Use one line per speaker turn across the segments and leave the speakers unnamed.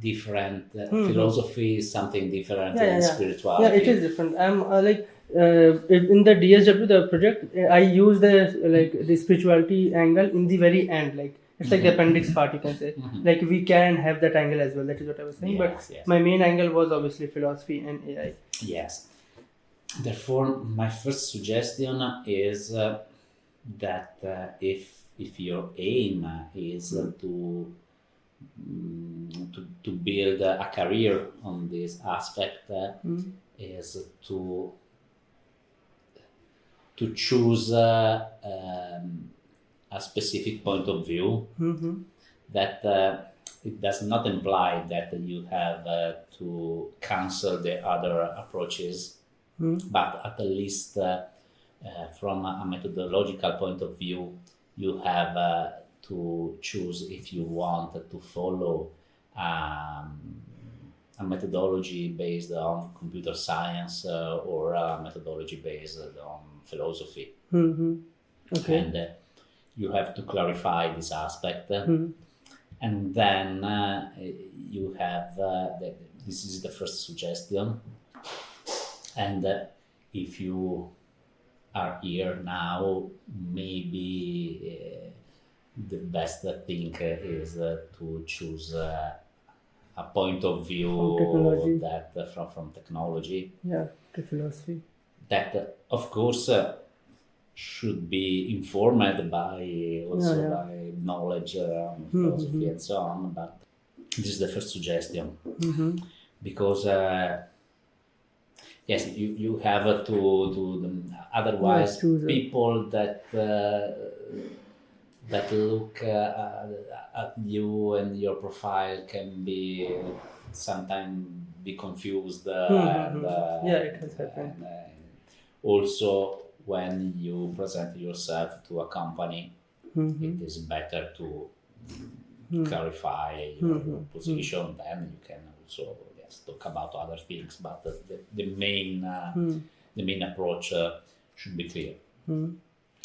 different. Philosophy is something different
Yeah, yeah,
than
yeah. Yeah, it
spirituality.
is different. I'm in the DSW the project. I use the spirituality angle in the very end. Like it's like the appendix part. You can say like we can have that angle as well. That is what I was saying. But
Yes, yes,
my main angle was obviously philosophy and AI.
yes. Therefore, my first suggestion is that if your aim is to build a career on this aspect, is to choose a specific point of view that it does not imply that you have to cancel the other approaches, but at least from a methodological point of view, you have to choose if you want to follow a methodology based on computer science or a methodology based on philosophy.
Okay.
And you have to clarify this aspect. And then you have this is the first suggestion. And if you are here now, maybe the best thing is to choose a point of view
From technology.
that from technology
Yeah, to philosophy.
that of course should be informed by also
Yeah, yeah.
by knowledge philosophy and so on, but this is the first suggestion because yes, you have to otherwise
Yeah, choose
people that look at you and your profile can be sometimes be confused
Yeah, it has happened.
and also when you present yourself to a company, it is better to clarify your position. Then you can also talk about other things, but the main approach should be clear.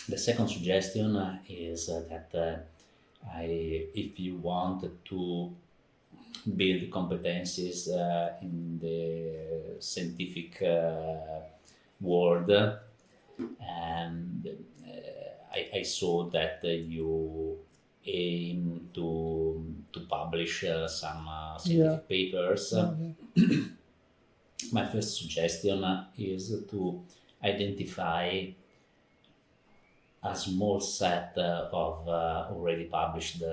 The second suggestion is that if you want to build competencies in the scientific world, and I saw that you aim to publish some scientific papers. My first suggestion is to identify a small set of already published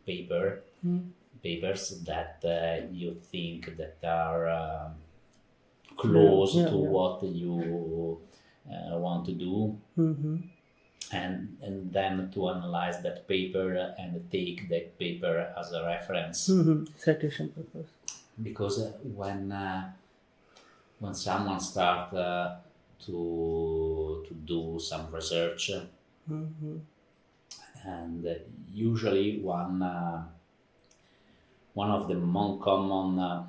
papers that you think that are close to what you want to do, and then to analyze that paper and take that paper as a reference.
Citation purpose.
Because when someone starts to do some research, and usually one of the more common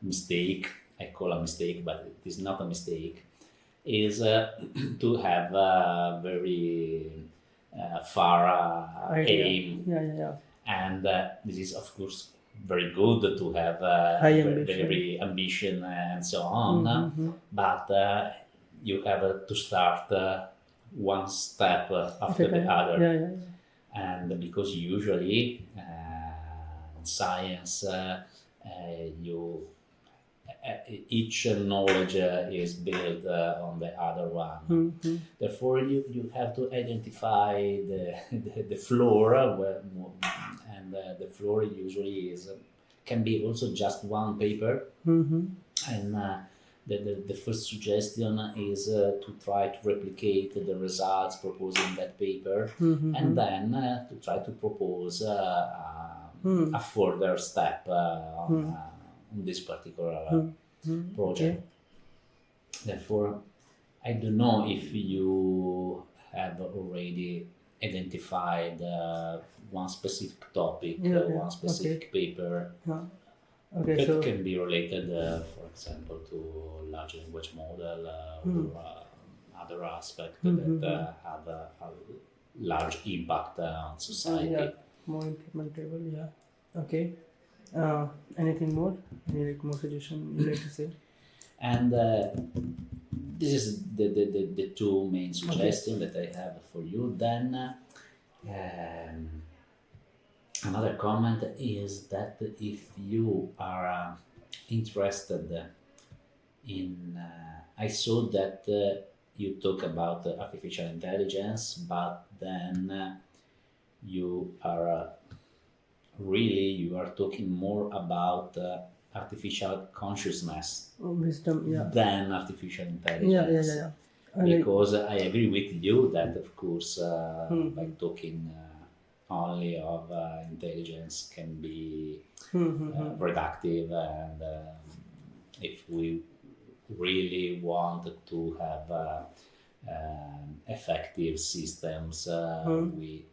mistake, I call a mistake, but it is not a mistake, is to have a very far
Idea.
aim.
Yeah.
And this is of course very good to have
High ambition.
very ambition and so on, but you have to start one step after the other.
Yeah.
And because usually in science you each knowledge is built on the other one. Therefore, you have to identify the floor, and the floor usually can be also just one paper. And the first suggestion is to try to replicate the results proposed in that paper, and then to try to propose a further step on this particular project. Therefore, I don't know if you have already identified one specific topic, one specific paper
Okay,
that
so
can be related, for example, to large language model or other aspects that have a large impact on society.
yeah, more implementable. Yeah. Okay. Anything more? Any like more suggestion you like to say?
And this is the two main suggestions that I have for you. Then another comment is that if you are interested in, I saw that you talk about artificial intelligence, but then you are you are talking more about artificial consciousness
Wisdom, yeah.
than artificial
Yeah,
intelligence.
yeah, yeah, yeah.
Because I agree with you that, of course, by talking only of intelligence can be reductive, and if we really want to have effective systems, we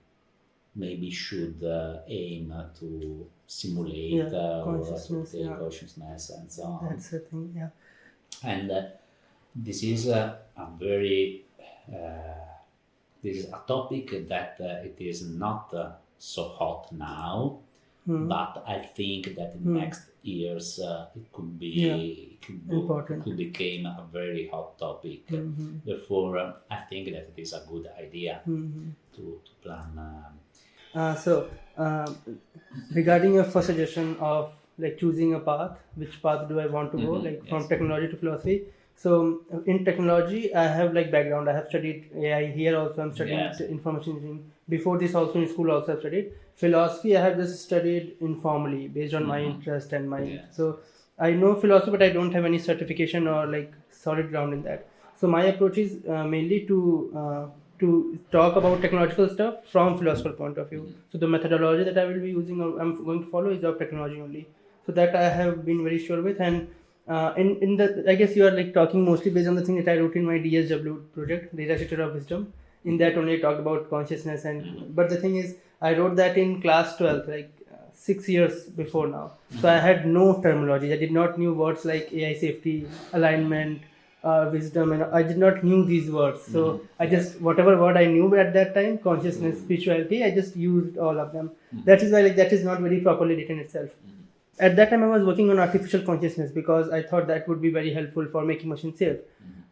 maybe should aim to simulate
Yeah,
or to
consciousness,
take
yeah.
consciousness and so on.
That's the thing, yeah.
And this is a very this is a topic that it is not so hot now, but I think that in next years it could be
Important.
it could become a very hot topic. Therefore, I think that it is a good idea to plan.
Regarding your first suggestion of like choosing a path, which path do I want to go, like from technology to philosophy? So in technology, I have like background. I have studied AI here also. I'm studying information engineering. Before this, also in school, also I've studied philosophy. I have just studied informally based on my interest and my. So I know philosophy, but I don't have any certification or like solid ground in that. So my approach is mainly to talk about technological stuff from philosophical point of view. So the methodology that I will be using or I'm going to follow is of technology only. So that I have been very sure with. And in the, I guess you are like talking mostly based on the thing that I wrote in my DSW project, Data Structure of Wisdom. In that only I talked about consciousness and but the thing is I wrote that in class 12, like 6 years before now. So I had no terminology. I did not knew words like AI safety, alignment, wisdom, and I did not knew these words. So I just whatever word I knew at that time, consciousness, spirituality, I just used all of them. That is why like that is not very properly written itself. At that time I was working on artificial consciousness because I thought that would be very helpful for making machines safe.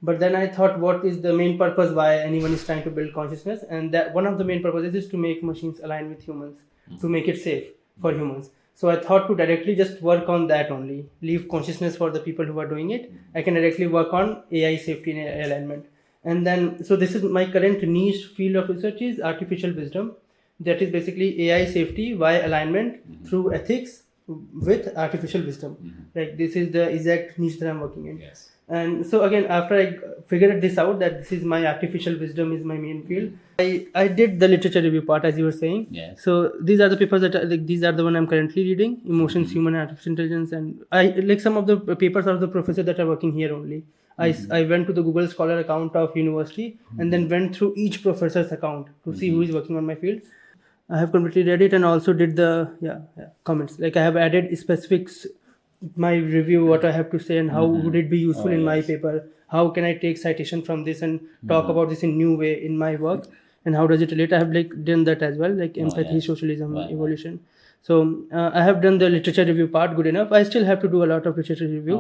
But then I thought, what is the main purpose why anyone is trying to build consciousness? And that one of the main purposes is to make machines align with humans, to make it safe for humans. So I thought to directly just work on that only, leave consciousness for the people who are doing it. I can directly work on AI safety and AI alignment. And then, so this is my current niche field of research is artificial wisdom. That is basically AI safety via alignment through ethics with artificial wisdom. Like this is the exact niche that I'm working in.
Yes.
And so again, after I figured this out that this is my artificial wisdom is my main field, I did the literature review part as you were saying.
Yes.
So these are the papers that like these are the one I'm currently reading: Emotions, Human, and Artificial Intelligence. And I like some of the papers are the professors that are working here only. I went to the Google Scholar account of university and then went through each professor's account to see who is working on my field. I have completely read it and also did the comments. Like I have added specifics, my review, what I have to say, and how would it be useful in my paper. How can I take citation from this and talk about this in new way in my work, and how does it relate? I have like done that as well, like empathy, socialism, evolution. So I have done the literature review part good enough. I still have to do a lot of literature review.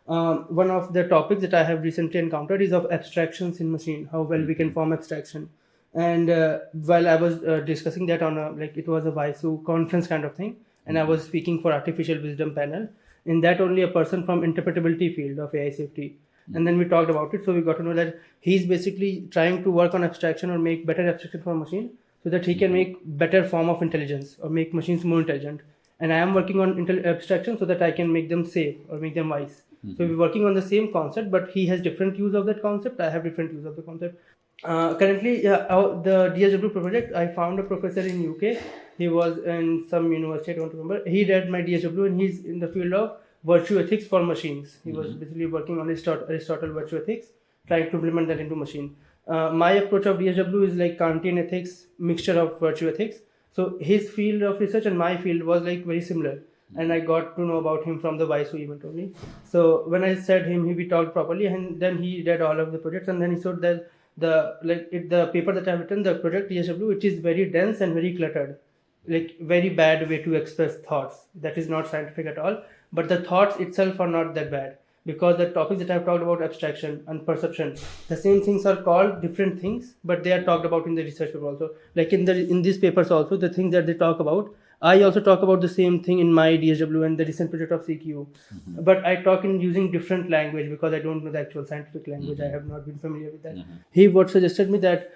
One of the topics that I have recently encountered is of abstractions in machine, how well we can form abstraction. And while I was discussing that on a, like it was a YSU conference kind of thing, and I was speaking for artificial wisdom panel. In that only a person from interpretability field of AI safety. And then we talked about it. So we got to know that he's basically trying to work on abstraction or make better abstraction for a machine so that he can make better form of intelligence or make machines more intelligent. And I am working on abstraction so that I can make them safe or make them wise. So we're working on the same concept, but he has different use of that concept. I have different use of the concept. Currently, the DSW project, I found a professor in UK. He was in some university, I don't remember. He read my DSW and he's in the field of virtue ethics for machines. He was basically working on Aristotle virtue ethics, trying to implement that into machine. My approach of DSW is like Kantian ethics, mixture of virtue ethics. So his field of research and my field was like very similar. And I got to know about him from the YSU event only. So when I said him, we talked properly, and then he read all of the projects, and then he showed that the paper that I have written, the project DSW, which is very dense and very cluttered. like very bad way to express thoughts. That is not scientific at all. But the thoughts itself are not that bad, because the topics that I've talked about, abstraction and perception, the same things are called different things, but they are talked about in the research paper also. Like in these papers also, the things that they talk about, I also talk about the same thing in my DSW and the recent project of CQ. But I talk in using different language because I don't know the actual scientific language. I have not been familiar with that. He what suggested me that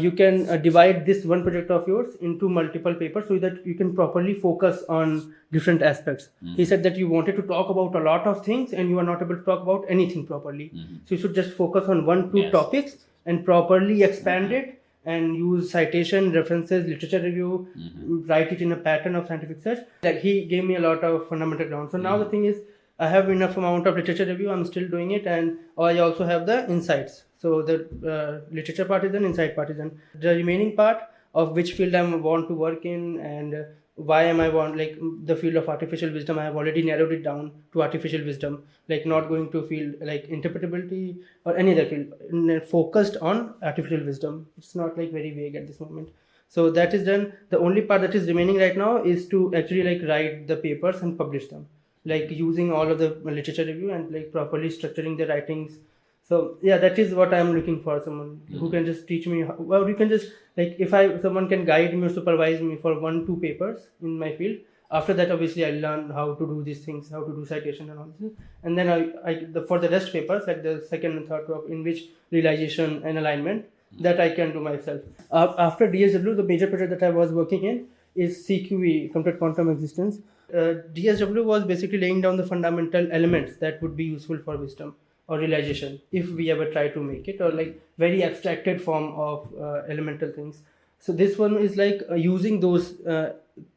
you can divide this one project of yours into multiple papers so that you can properly focus on different aspects. He said that you wanted to talk about a lot of things and you are not able to talk about anything properly. So you should just focus on one, two topics and properly expand it and use citation, references, literature review, write it in a pattern of scientific search. Like he gave me a lot of fundamental ground. So now the thing is, I have enough amount of literature review. I'm still doing it, and I also have the insights. So the literature part is done, insight part is done. The remaining part of which field I want to work in and why am I want like the field of artificial wisdom. I have already narrowed it down to artificial wisdom, like not going to field like interpretability or any other field, focused on artificial wisdom. It's not like very vague at this moment. So that is done. The only part that is remaining right now is to actually like write the papers and publish them, like using all of the literature review and like properly structuring the writings. So yeah, that is what I'm looking for, someone who can just teach me well, you can just like if someone can guide me or supervise me for 1-2 papers in my field. After that, obviously I'll learn how to do these things, how to do citation and all this, and then for the rest papers, like the second and third crop in which realization and alignment, that I can do myself. After DSW, the major project that I was working in is CQE, complete quantum existence. DSW was basically laying down the fundamental elements that would be useful for wisdom or realization if we ever try to make it, or like very abstracted form of elemental things. So this one is like using those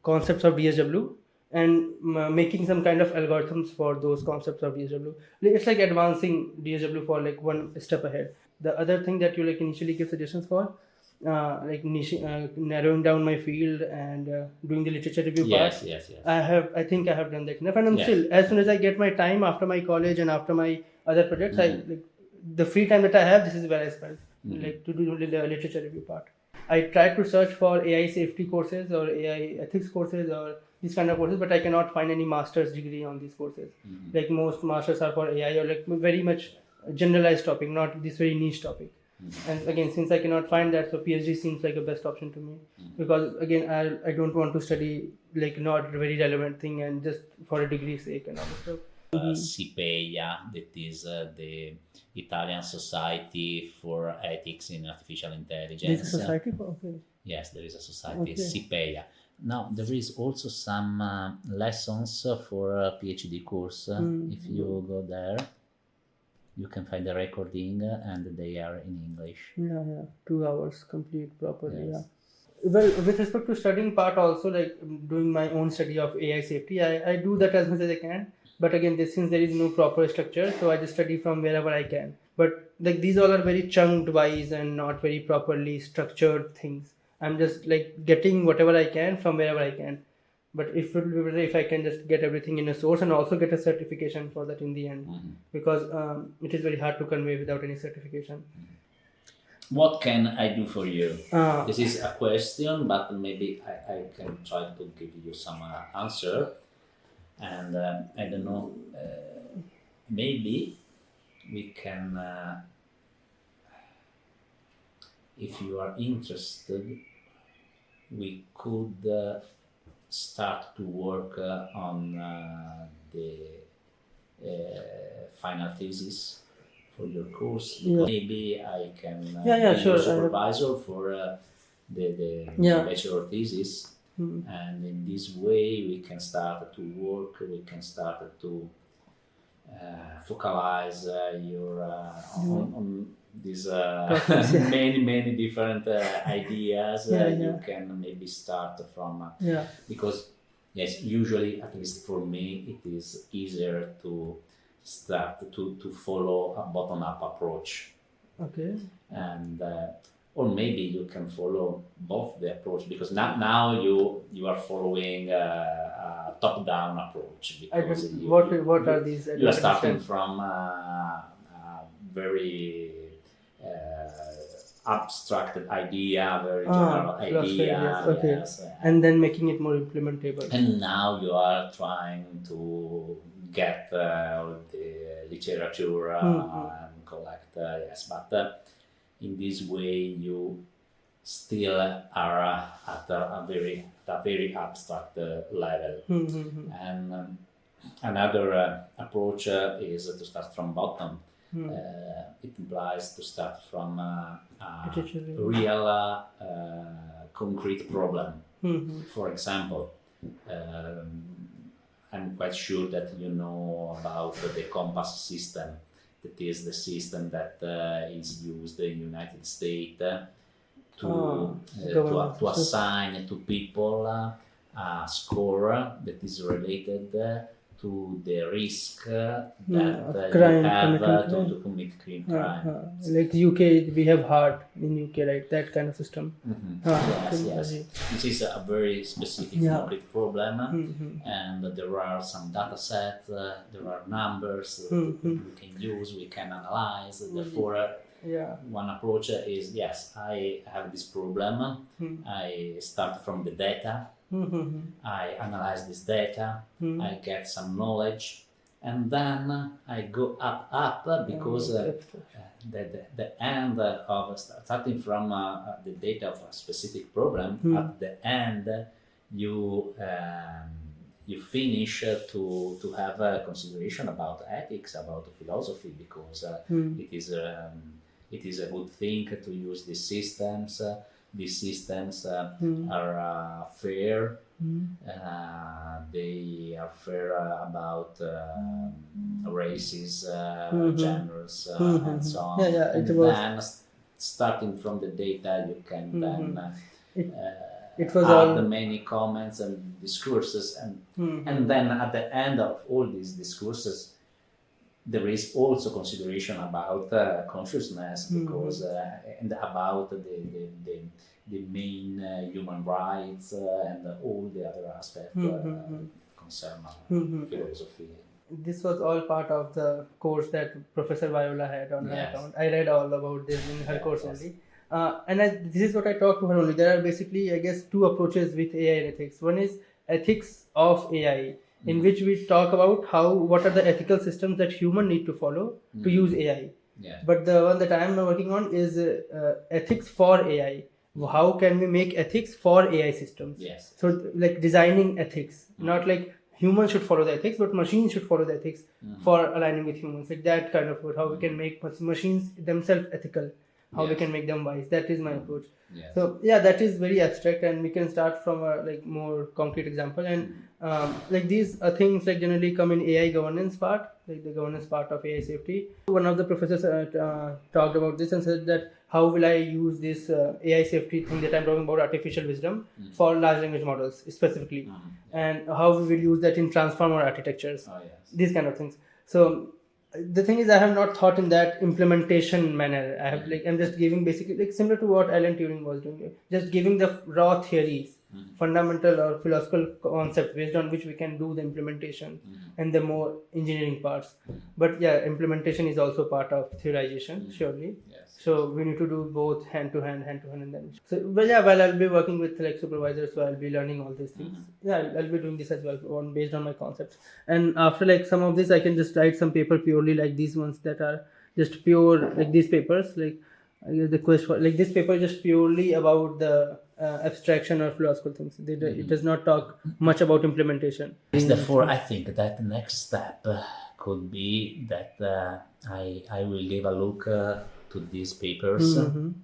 concepts of DSW and making some kind of algorithms for those concepts of DSW. It's like advancing DSW for like one step ahead. The other thing that you like initially give suggestions for, narrowing down my field and doing the literature review part.
Yes.
I think I have done that enough, and I'm
Yes.
still, as soon as I get my time after my college and after my other projects, I like the free time that I have. This is where I spend like to do the literature review part. I tried to search for AI safety courses or AI ethics courses or these kind of courses, but I cannot find any master's degree on these courses. Like most masters are for AI or like very much generalized topic, not this very niche topic. And again, since I cannot find that, so PhD seems like a best option to me, because again, I don't want to study like not very relevant thing and just for a degree sake and all that stuff.
SIPEIA, that is the Italian Society for Ethics in Artificial Intelligence.
There's a society for okay.
Yes, there is a society,
Okay.
SIPEIA. Now, there is also some lessons for a PhD course. If you go there, you can find the recording and they are in English.
Yeah. 2 hours complete properly.
Yes.
Yeah. Well, with respect to studying part also, like doing my own study of AI safety, I do that as much as I can. But again, since there is no proper structure, so I just study from wherever I can. But like these all are very chunked wise and not very properly structured things. I'm just like getting whatever I can from wherever I can. But if it would be better if I can just get everything in a source and also get a certification for that in the end, because it is very hard to convey without any certification.
What can I do for you?
Ah.
This is a question, but maybe I can try to give you some answer. And I don't know, maybe we can, if you are interested, we could start to work on the final thesis for your course.
Yeah.
Maybe I can
Yeah,
be
sure.
your supervisor for the
Yeah.
bachelor thesis. And in this way we can start to work, we can start to focalize your on these many different ideas. You can maybe start from because yes, usually, at least for me, it is easier to start to follow a bottom-up approach.
Okay.
And or maybe you can follow both the approach, because now you are following a top-down approach, because
What are these?
you are starting from very abstracted idea, very general
philosophy
idea,
ideas. Okay.
yes.
And then making it more implementable.
And now you are trying to get all the literature and collect, yes, but in this way you still are at a very abstract level. And another approach is to start from bottom. It implies to start from a real concrete problem. For example, I'm quite sure that you know about the compass system. That is the system that is used in the United States to assign to people a score that is related to the risk that
crime,
you have
committing
to commit crime.
Like UK, we have heart in UK, right? That kind of system.
Yes. This is a very specific concrete problem, and there are some data sets, there are numbers that we can use, we can analyze. Therefore, one approach is, yes, I have this problem, I start from the data, I analyze this data, I get some knowledge, and then I go up because the end of starting from the data of a specific problem, at the end you finish to have a consideration about ethics, about philosophy, because it is a good thing to use these systems. These systems are fair. They are fair about races, genders, and so on. And then starting from the data, you can then
it was
add the many comments and discourses, and then at the end of all these discourses, there is also consideration about consciousness, because and about the main human rights and all the other aspects concern philosophy.
This was all part of the course that Professor Viola had on her account. I read all about this in her course only. And this is what I talked to her only. There are basically, I guess, two approaches with AI and ethics. One is ethics of AI, in which we talk about what are the ethical systems that humans need to follow to use AI. But the one that I am working on is ethics for AI. How can we make ethics for AI systems? So like designing ethics, not like humans should follow the ethics, but machines should follow the ethics for aligning with humans. Like that kind of how we can make machines themselves ethical, how we can make them wise. That is my approach. So that is very abstract, and we can start from a like more concrete example. And like these things like generally come in AI governance part, like the governance part of AI safety. One of the professors talked about this and said that how will I use this AI safety thing that I'm talking about, artificial wisdom, for large language models specifically, and how we will use that in transformer architectures, these kind of things. So the thing is, I have not thought in that implementation manner. I have I'm just giving basically like similar to what Alan Turing was doing, just giving the raw theories, fundamental or philosophical concepts based on which we can do the implementation and the more engineering parts. But implementation is also part of theorization, surely. So we need to do both hand to hand, and then. So I'll be working with like supervisors, so I'll be learning all these things. I'll be doing this as well based on my concepts. And after like some of this, I can just write some paper purely like these ones that are just pure like these papers. Like the quest for like this paper is just purely about the abstraction or philosophical things. It does not talk much about implementation.
Therefore, I think that the next step could be that I will give a look to these papers, and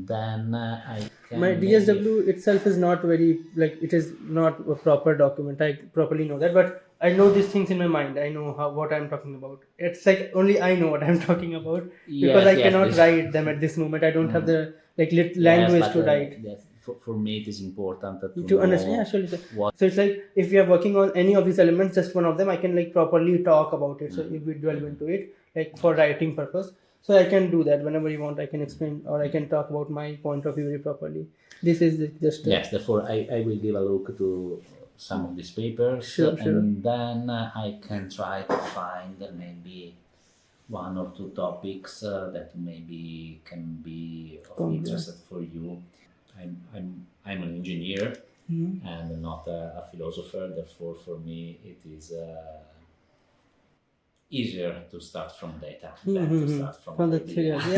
then I can.
My DSW itself is not very like it is not a proper document. I properly know that, but I know these things in my mind. I know what I'm talking about. It's like only I know what I'm talking about because I cannot write them at this moment. I don't have the language to write.
For me, it is important
to understand. So it's like if we are working on any of these elements, just one of them, I can like properly talk about it. So if we delve into it, like for writing purpose, so I can do that whenever you want. I can explain or I can talk about my point of view very properly. This is just
Therefore, I will give a look to some of these papers, and then I can try to find maybe one or two topics that maybe can be of
Oh, yeah.
interest for you. I'm an engineer and not a philosopher. Therefore, for me, it is easier to start from data than to start
From the
idea.
theory.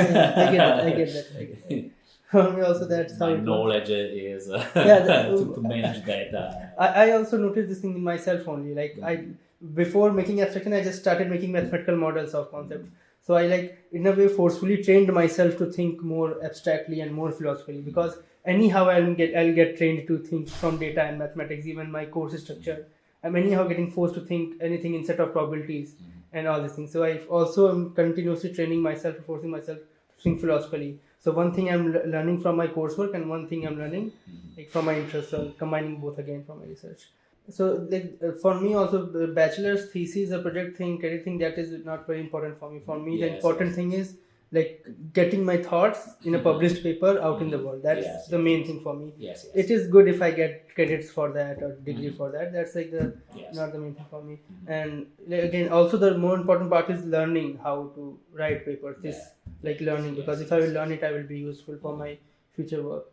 Yeah, I get that. For me also, that's how
My
it was.
knowledge is
Yeah,
to manage data.
I also noticed this thing in myself only. Like before making abstraction, I just started making mathematical models of concepts. So I like in a way forcefully trained myself to think more abstractly and more philosophically, because anyhow I'll get trained to think from data and mathematics. Even my course structure, I'm anyhow getting forced to think anything in set of probabilities and all these things. So I also am continuously training myself, forcing myself to think philosophically. So one thing I'm learning from my coursework, and one thing I'm learning like from my interest, so combining both again from my research. So like for me also, the bachelor's thesis, a project thing, anything that is not very important for me. For me, the
Yes,
important
yes.
thing is like getting my thoughts in a published paper out in the world. That's
Yes,
the
yes,
main
yes.
thing for me.
Yes, yes.
It is good if I get credits for that or degree for that. That's like the
Yes.
not the main thing for me. And like, again, also the more important part is learning how to write papers. This like learning, because if I will learn it, I will be useful for my future work.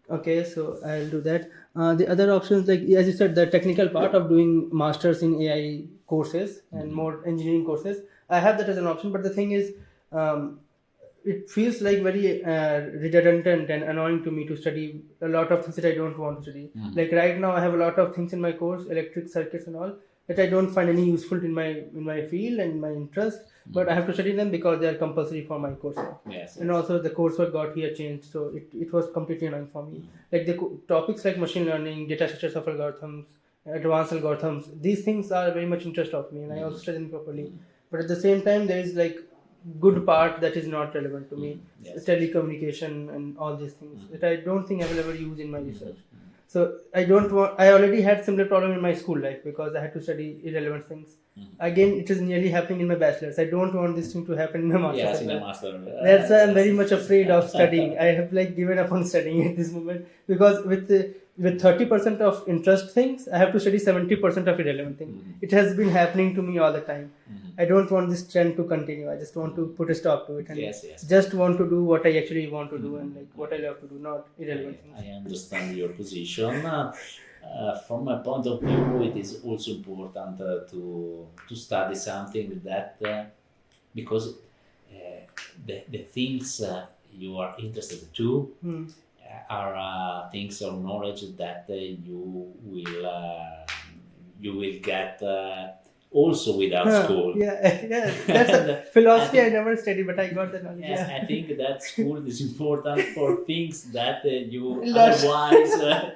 Okay, so I'll do that. The other options, like as you said, the technical part of doing masters in AI courses and more engineering courses, I have that as an option. But the thing is, um, it feels like very redundant and annoying to me to study a lot of things that I don't want to study. Like right now, I have a lot of things in my course, electric circuits and all, that I don't find any useful in my field and my interest. But I have to study them because they are compulsory for my course.
Yes,
And also the coursework got here changed, so it was completely annoying for me. Like the topics like machine learning, data structures of algorithms, advanced algorithms, these things are very much interest of me, and I also study them properly. But at the same time, there is like good part that is not relevant to me.
Yes.
Telecommunication and all these things that I don't think I will ever use in my research. So I don't want. I already had similar problem in my school life because I had to study irrelevant things. Again, it is nearly happening in my bachelor's. I don't want this thing to happen in my master's.
Yes,
as
in a
well.
master.
That's why I'm very much afraid of studying. I have like given up on studying at this moment, because with 30% of interest things, I have to study 70% of irrelevant things. It has been happening to me all the time. I don't want this trend to continue. I just want to put a stop to it and
Yes, yes.
just want to do what I actually want to do and like what I love to do, not irrelevant things.
I understand your position. From my point of view, it is also important to study something that because the things you are interested to are things or knowledge that you will get also without school.
Yeah, that's a philosophy I never studied, but I got the knowledge.
Yes,
Yeah.
I think that school is important for things that you
Lots.
otherwise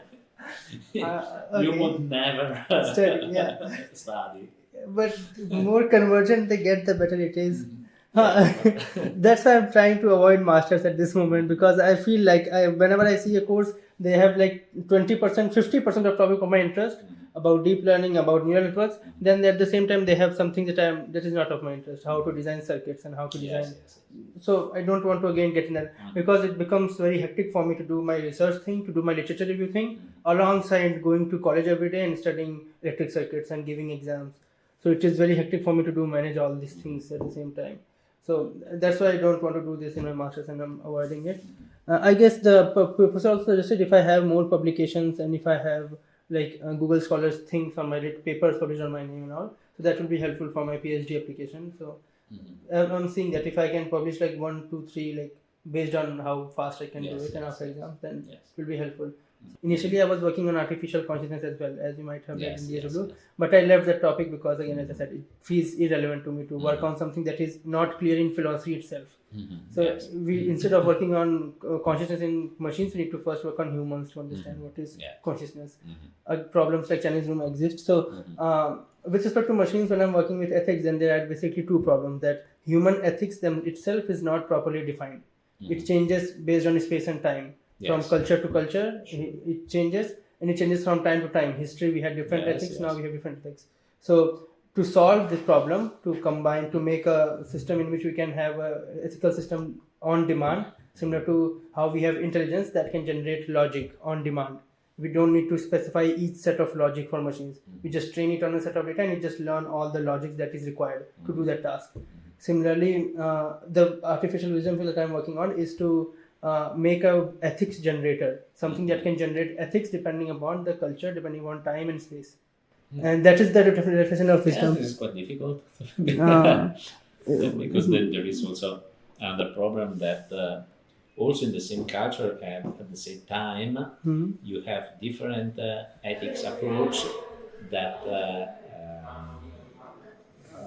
you
Okay.
would never
Study, yeah.
study.
But more convergent they get, the better it is. That's why I'm trying to avoid masters at this moment, because I feel like whenever I see a course, they have like 20%, 50% of topic of my interest about deep learning, about neural networks. Then at the same time, they have something that is not of my interest, how to design circuits and how to design.
Yes.
So I don't want to again get in that, because it becomes very hectic for me to do my research thing, to do my literature review thing, alongside going to college every day and studying electric circuits and giving exams. So it is very hectic for me to manage all these things at the same time. So that's why I don't want to do this in my masters, and I'm avoiding it. I guess the professor also suggested if I have more publications and if I have like Google Scholars things on my papers published on my name and all, so that will be helpful for my PhD application. So I'm seeing that if I can publish like 1, 2, 3, like based on how fast I can do it and after exams, then it will be helpful. Initially, I was working on artificial consciousness as well, as you might have read in DSW, but I left that topic because, again, as I said, it feels irrelevant to me to work on something that is not clear in philosophy itself. So we, instead of working on consciousness in machines, we need to first work on humans to understand what is consciousness. Problems like Chinese room exist. So with respect to machines, when I'm working with ethics, then there are basically two problems: that human ethics itself is not properly defined. It changes based on space and time. From culture to culture, it changes, and it changes from time to time. History, we had different ethics, now we have different ethics. So to solve this problem, to make a system in which we can have a ethical system on demand, similar to how we have intelligence that can generate logic on demand. We don't need to specify each set of logic for machines. We just train it on a set of data and it just learn all the logic that is required to do that task. Similarly, the artificial wisdom field that I'm working on is to make a ethics generator, something that can generate ethics depending upon the culture, depending upon time and space. And that is the definition of
Yes,
wisdom.
this is quite difficult
Uh,
because then there is also another problem that also in the same culture and at the same time you have different ethics approach that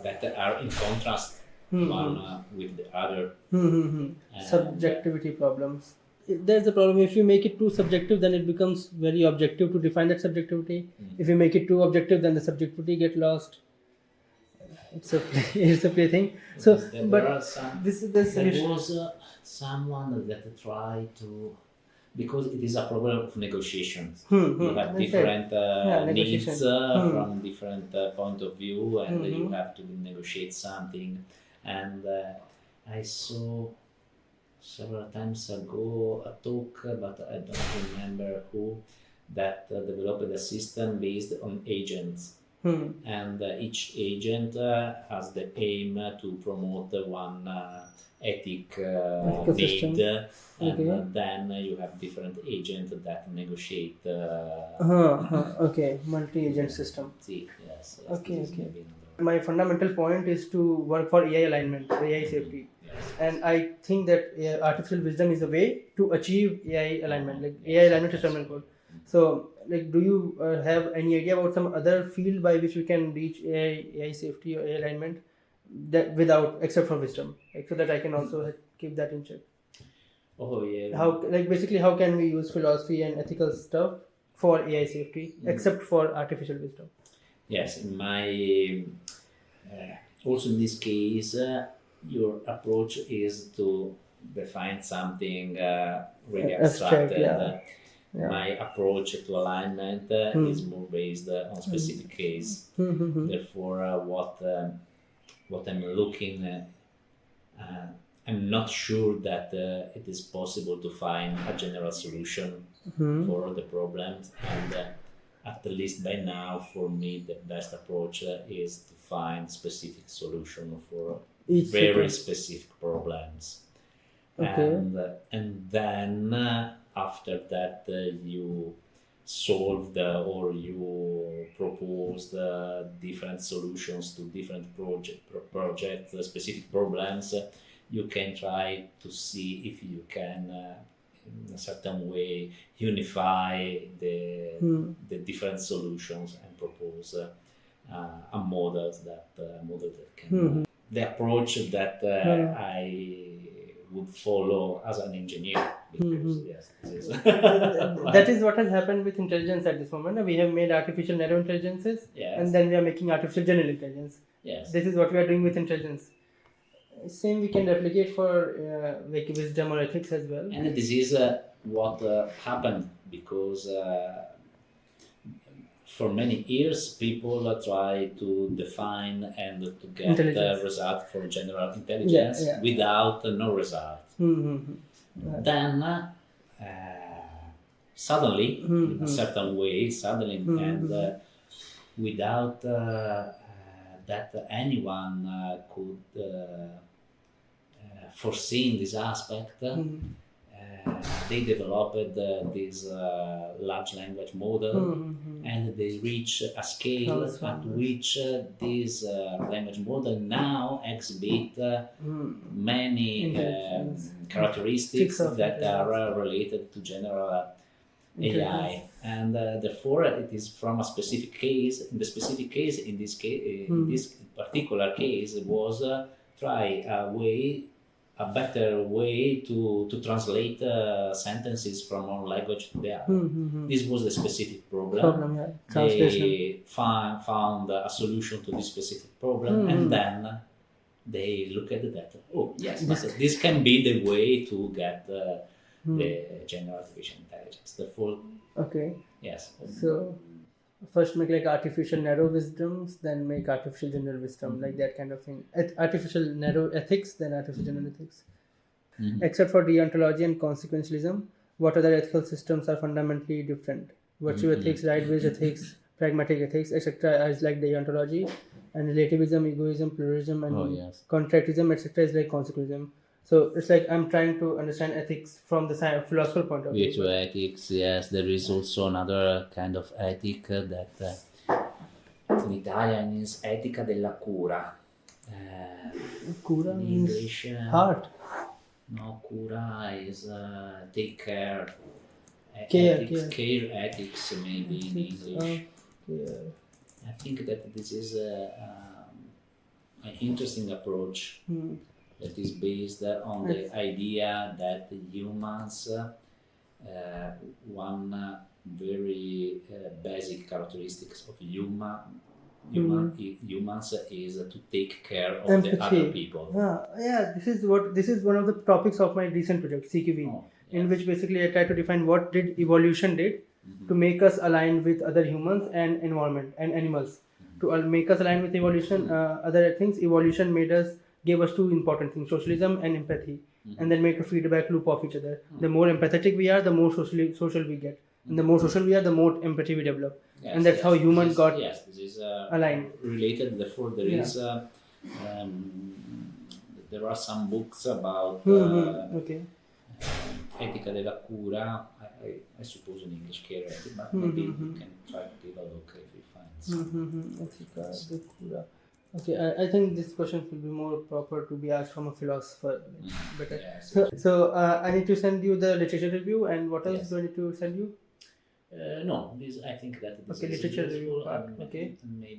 that are in contrast one with the other. And,
Subjectivity problems. There's a problem. If you make it too subjective, then it becomes very objective to define that subjectivity. If you make it too objective, then the subjectivity get lost. It's a play, it's a play thing. So,
there
but
are some.
this is the
There
solution.
was someone that tried to, because it is a problem of negotiations. You have
Okay.
different needs
negotiation.
from different point of view, and you have to negotiate something. And I saw several times ago a talk, but I don't remember who, that developed a system based on agents. And each agent has the aim to promote one ethic
Ethical system.
need, and
Okay.
then you have different agents that negotiate.
Okay, multi-agent system.
See, yes,
Okay,
this is
okay.
maybe another.
My fundamental point is to work for AI alignment, AI safety.
Yes.
And I think that artificial wisdom is a way to achieve AI alignment. Like AI alignment is terminal code. So, like, do you have any idea about some other field by which we can reach AI safety or AI alignment that without except for wisdom, like, so that I can also keep that in check?
Oh yeah.
How, like, basically, how can we use philosophy and ethical stuff for AI safety except for artificial wisdom?
Yes, in my also in this case, your approach is to define something really
Abstract,
abstracted.
yeah.
My approach to alignment is more based on specific case. Therefore, what I'm looking at, I'm not sure that it is possible to find a general solution for all the problems, and at least by now, for me, the best approach is to find specific solution for
Each
very
situation.
specific problems.
Okay.
And then after that you solve or you propose the different solutions to different projects, specific problems. You can try to see if you can in a certain way unify the different solutions and propose a model that can the approach that I would follow as an engineer, because yes, this is
That is what has happened with intelligence at this moment. We have made artificial narrow intelligences,
Yes.
and then we are making artificial general intelligence.
Yes.
This is what we are doing with intelligence. Same we can replicate for like wisdom or ethics as well.
And this is what happened because for many years people try to define and to get the
Intelligence.
result for general intelligence
Yeah.
without no result. Then suddenly, in a certain way, and without that anyone could foresee in this aspect, they developed this large language model, and they reach a scale at which this language model now exhibit many characteristics that are related to general AI, and therefore it is from a specific case. In the specific case, in this particular case, was try a better way to translate sentences from one language to the other. This was the specific problem. They found a solution to this specific problem, and then they look at the data. Oh yes, but this can be the way to get the general artificial intelligence. Therefore, yes.
So first make like artificial narrow wisdoms, then make artificial general wisdom, like that kind of thing. Artificial narrow ethics, then artificial general ethics. Except for deontology and consequentialism, what other ethical systems are fundamentally different? Virtue ethics, right-based ethics, pragmatic ethics, etc. is like deontology, and relativism, egoism, pluralism, and
Oh, yes.
contractism, etc. is like consequentialism. So it's like I'm trying to understand ethics from the philosophical point of view.
Virtue ethics, yes. There is also another kind of ethic that in Italian is etica della cura.
Cura
In
means
English,
heart.
no, cura is take care.
Care,
Ethics,
care.
care ethics, maybe in English.
Yeah.
I think that this is an interesting approach that is based on the idea that humans, one very basic characteristics of humans is to take care of the
Empathy.
other people.
Yeah, this is one of the topics of my recent project, CQV,
Oh,
in
yes.
which basically I try to define what did evolution did to make us align with other humans and environment and animals. To make us align with evolution, other things, evolution gave us two important things: socialism and empathy, and then make a feedback loop of each other. The more empathetic we are, the more social we get, and the more social we are, the more empathy we develop.
Yes,
and that's how humans got
yes, this is
aligned.
related. Therefore, there
Yeah.
is there are some books about
Okay.
etica della cura. I suppose in English care ethic, but maybe you can try to give a look if you find some.
Etica de cura. Okay, I think this question will be more proper to be asked from a philosopher. Better.
Yes,
So I need to send you the literature review, and what else
Yes.
do I need to send you?
No, I think that this
Okay,
is
literature
useful
review part,
and
okay.
maybe